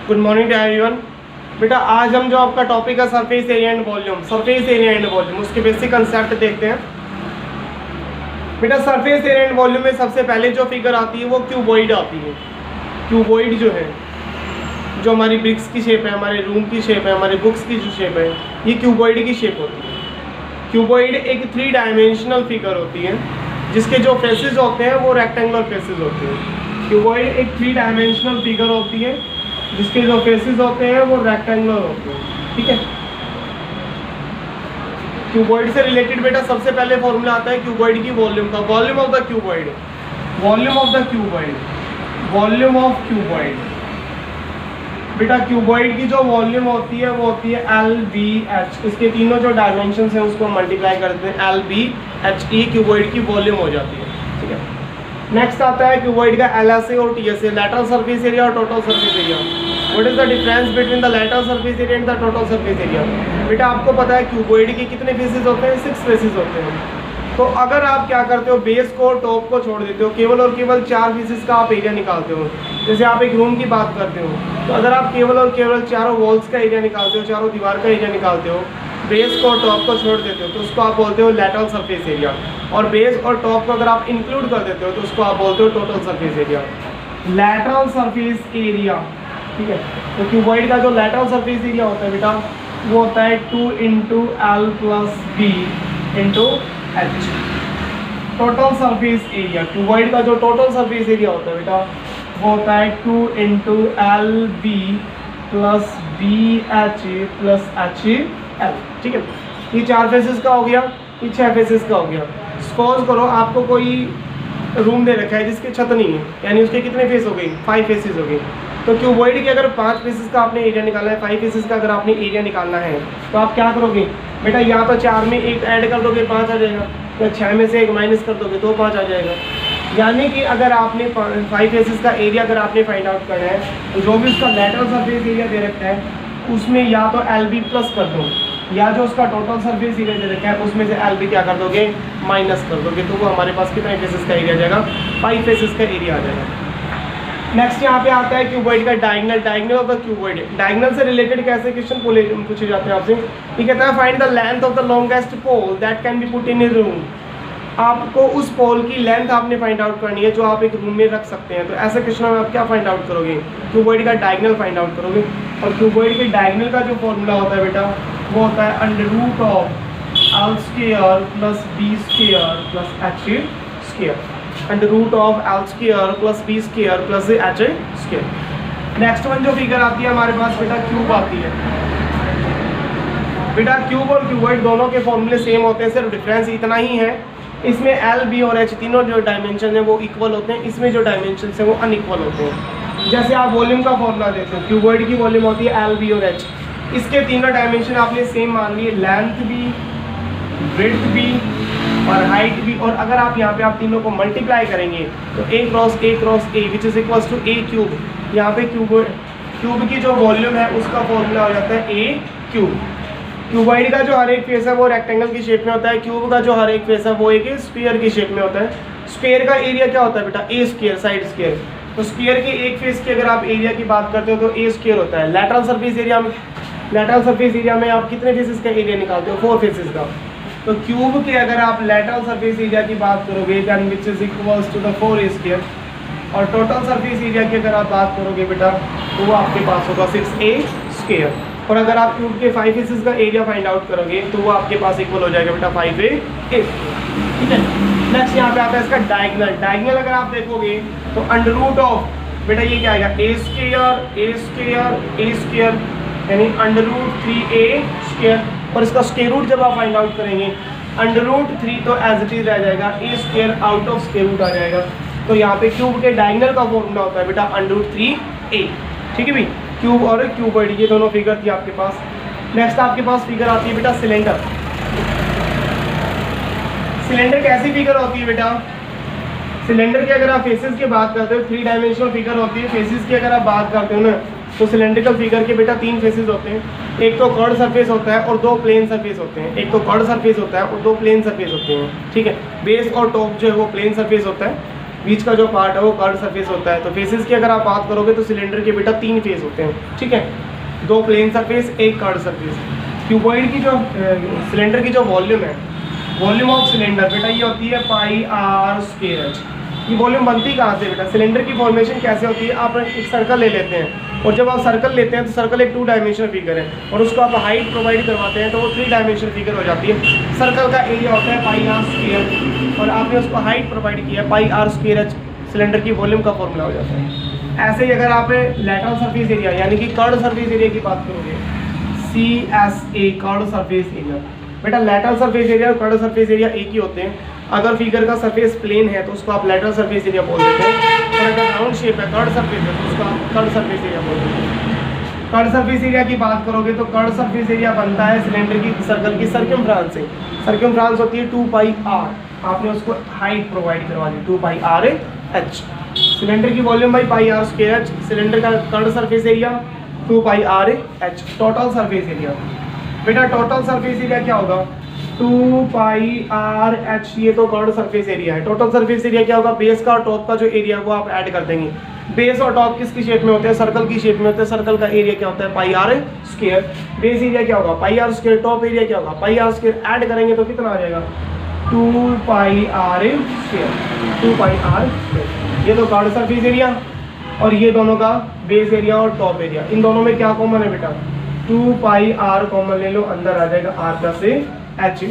Good morning to everyone. बेटा आज हम जो आपका टॉपिक है surface area and volume, surface area and volume, उसके बेसिक कंसेप्ट देखते हैं। बेटा सरफेस एरिया एंड वॉल्यूम में सबसे पहले जो फिगर आती है वो क्यूबॉइड आती है। क्यूबॉइड जो है, जो हमारी ब्रिक्स की शेप है, हमारे रूम की शेप है, हमारे बुक्स की जो शेप है, ये क्यूबॉइड की शेप होती है। क्यूबॉइड एक 3 डायमेंशनल फिगर होती है जिसके जो फेसेस होते हैं वो रेक्टेंगुलर फेसेस होते हैं। क्यूबॉइड एक 3 डायमेंशनल फिगर होती है जिसके जो फेसेस होते हैं वो रेक्टेंगुलर होते हैं। ठीक है, क्यूबॉइड से रिलेटेड बेटा सबसे पहले फॉर्मूला आता है क्यूबॉइड की वॉल्यूम का। Volume of the cuboid, volume of the cuboid, volume of cuboid. बेटा क्यूबॉइड की जो वॉल्यूम होती है वो होती है LBH। इसके तीनों जो डायमेंशंस हैं उसको मल्टीप्लाई करते हैं, LBHE क्यूबॉइड की वॉल्यूम हो जाती है। ठीक है, नेक्स्ट आता है क्यूबॉइड का LSA और TSA, लैटरल सरफेस एरिया और total surface area. What is the difference between the lateral surface area and the total surface area? बेटा आपको पता है क्यूबॉइड के कितने फेसेस होते हैं? 6 फेसेस होते हैं। तो अगर आप क्या करते हो, बेस को टॉप को छोड़ देते हो, केवल और केवल 4 फेसेस का आप एरिया निकालते हो। जैसे आप एक रूम की बात करते हो तो अगर आप केवल और केवल चारों वॉल्स का एरिया निकालते हो, चारों दीवार का एरिया निकालते हो, बेस को टॉप को छोड़ देते हो तो उसको आप बोलते हो लैटरल सरफेस एरिया। और बेस और टॉप को अगर आप इंक्लूड कर देते हो तो उसको आप बोलते हो total surface area, lateral surface area. ठीक है, तो क्यूबॉइड का जो लैटरल सरफेस एरिया होता है बेटा वो होता है 2 × L + B × H। Total surface area, cuboid का जो टोटल सरफेस एरिया होता है बेटा वो होता है 2 × LB + BH + HL। ठीक है, ये 4 फेसेस का हो गया, ये 6 फेसेस का हो गया। सपोज करो आपको कोई रूम दे रखा है जिसकी छत नहीं है, यानी उसके कितने फेस हो गए? 5 फेसेस हो गए। तो क्यूबॉइड के अगर 5 फेसेस का आपने एरिया निकालना है, 5 फेसेस का अगर आपने एरिया निकालना है तो आप क्या करोगे बेटा? या तो 4 में 1 ऐड कर दोगे 5 आ जाएगा, या 6 में से 1 माइनस कर दोगे तो 5 आ जाएगा। यानी कि अगर आपने 5 फेसेस का एरिया अगर आपने फाइंड आउट करना है तो जो भी उसका लैटरल सरफेस एरिया दे रखा है उसमें या तो LB प्लस कर दो, या जो उसका टोटल सरफेस एरिया दे रखा है उसमें से LB क्या कर दोगे? माइनस कर दोगे। तो वो हमारे पास कितने फेसेस का एरिया आ जाएगा? 5 फेसेस का एरिया आ जाएगा। नेक्स्ट यहाँ पे आता है क्यूबॉइड का diagonal, diagonal of the cuboid. Diagonal से रिलेटेड कैसे क्वेश्चन पूछे जाते हैं आपसे? ये कहता है find the length of the longest pole that can be put in a room. आपको उस पोल की लेंथ आपने फाइंड आउट करनी है जो आप एक रूम में रख सकते हैं। तो ऐसे क्वेश्चन में आप क्या फाइंड आउट करोगे? क्यूबॉइड का डायगोनल फाइंड आउट करोगे। और क्यूबॉइड के डायगोनल का जो फॉर्मूला होता है बेटा वो होता है √of L² + B² + H², √of L² + B² + H²। Next one जो फिगर आती है हमारे पास बेटा क्यूब आती है। बेटा क्यूब और क्यूबॉइड दोनों के फॉर्मूले सेम होते हैं, सिर्फ डिफरेंस इतना ही है इसमें L, B और H तीनों जो डायमेंशन है वो इक्वल होते हैं, इसमें जो डायमेंशन है वो अनइक्वल होते हैं। जैसे आप वॉल्यूम का फॉर्मूला देते हो, क्यूबॉइड की वॉल्यूम होती है L, B और H। इसके तीनों डायमेंशन आपने सेम मान लिए, लेंथ भी, ब्रेड्थ भी और हाइट भी। और अगर आप यहाँ पे आप तीनों को मल्टीप्लाई करेंगे तो A × A × A which is equals to A³। यहाँ पे क्यूब की जो वॉल्यूम है उसका फॉर्मूला हो जाता है A³। क्यूबॉइड का जो हर एक फेस है वो रेक्टेंगल की शेप में होता है, क्यूब का जो हर एक फेस है वो एक स्फीयर की शेप में होता है। स्फीयर का एरिया क्या होता है बेटा? A², side square. तो स्फीयर के एक फेस की अगर आप एरिया की बात करते हो तो A² होता है। लैटरल सरफेस एरिया में, लैटरल सरफेस एरिया में आप कितने फेसेस का एरिया निकालते हो? 4 फेसेस का। तो क्यूब के अगर आप लैटरल सरफेस एरिया की बात करोगे then which is equals to the 4A²। और टोटल सरफेस एरिया की अगर आप बात करोगे बेटा तो वो आपके पास होगा 6A²। और अगर आप क्यूब के 5 फेसेस का एरिया फाइंड आउट करोगे तो वो आपके पास इक्वल हो जाएगा बेटा 5A²। ठीक है, नेक्स्ट यहाँ पे आता है इसका डायगोनल। डायगोनल अगर आप देखोगे तो √of बेटा ये क्या आएगा? A² यानी √3A²। और इसका स्क्वायर रूट जब आप फाइंड आउट करेंगे √3 तो एज इट इज रह जाएगा, A² out of square root आ जाएगा। तो यहाँ पे क्यूब के डायगोनल का फॉर्मूला होता है बेटा √3A। ठीक है भाई, क्यूब और क्यूबॉइड ये दोनों फिगर थी आपके पास। नेक्स्ट आपके पास फिगर आती है बेटा सिलेंडर। सिलेंडर कैसी फिगर होती है बेटा? सिलेंडर की अगर आप फेसेस की बात करते हो 3 डायमेंशनल फिगर होती है। फेसेस की अगर आप बात करते हो ना तो सिलेंड्रिकल फिगर के बेटा 3 फेसेस होते हैं। एक तो कर्ड सरफेस होता है और 2 प्लेन सरफेस होते हैं। एक तो कर्ड सरफेस होता है और 2 प्लेन सरफेस होते हैं। ठीक है, बेस और टॉप जो है वो प्लेन सरफेस होता है। बीच का जो पार्ट है वो कर्व सरफेस होता है। तो फेसेस की अगर आप बात करोगे तो सिलेंडर के बेटा 3 फेस होते हैं, ठीक है, 2 plane surface, 1 curve surface. Cuboid की जो सिलेंडर की जो वॉल्यूम है, वॉल्यूम ऑफ सिलेंडर बेटा ये होती है पाई आर स्क्वायर एच। ये वॉल्यूम बनती कहाँ से बेटा, सिलेंडर की फॉर्मेशन कैसे होती है, आप एक सर्कल ले लेते हैं और जब आप सर्कल लेते हैं तो सर्कल एक 2 डायमेंशनल फिगर है और उसको आप हाइट प्रोवाइड करवाते हैं तो वो 3 डायमेंशनल फिगर हो जाती है। सर्कल का एरिया होता है पाई आर स्क्वायर और आपने उसको हाइट प्रोवाइड किया पाई आर स्क्वायर एच, सिलेंडर की वॉल्यूम का फॉर्मूला हो जाता है। ऐसे ही अगर आप लैटरल सरफेस एरिया यानी कि कर्व्ड सरफेस एरिया की बात करोगे, CSA कर्व्ड सरफेस एरिया, बेटा लैटरल सरफेस एरिया और कर्व्ड सरफेस एरिया एक ही होते हैं। अगर फिगर का सरफेस प्लेन है तो उसको आप लैटरल सरफेस एरिया बोल देते हैं और अगर राउंड शेप है कर्व्ड सरफेस है तो उसको आप कर्व्ड सरफेस एरिया बोल देते हैं। कर्व्ड सरफेस एरिया की बात करोगे तो कर्व्ड सरफेस एरिया बनता है सिलेंडर की सर्कल की सर्कमफ्रेंस से। सर्कमफ्रेंस होती है 2 पाई आर, आपने उसको हाइट प्रोवाइड करवा दी 2 पाई आर एच। सिलेंडर की volume by pi R square H, cylinder का curved surface area 2 pi R H. Total surface area बेटा, टोटल सरफेस एरिया क्या होगा, 2 पाई आर एच, ये तो कर्व्ड सरफेस एरिया है। टोटल सरफेस एरिया क्या होगा, बेस का और टॉप का जो एरिया है वो आप ऐड कर देंगे। बेस और टॉप किसकी शेप में होते हैं, सर्कल की शेप में होते हैं। सर्कल का एरिया क्या होता है, पाई आर स्क्वायर। बेस एरिया क्या होगा, पाई आर स्क्वायर। टॉप एरिया क्या होगा, पाई आर स्क्वायर। ऐड करेंगे तो कितना आ जाएगा, 2 pi R square, 2 pi R square. ये तो कर्व्ड सरफेस एरिया और ये दोनों का बेस एरिया और टॉप एरिया। इन दोनों में क्या कॉमन है बेटा, 2 पाई आर कॉमन ले लो, अंदर आ जाएगा r plus h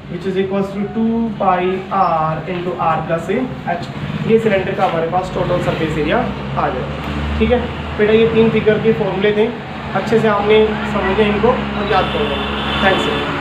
which is equals to 2 pi r into r plus h. ये सिलेंडर का हमारे पास टोटल सरफेस एरिया आ जाएगा, ठीक है बेटा। ये 3 फिगर के फॉर्मूले थे, अच्छे से आपने समझे इनको और याद करोगे। थैंक्स।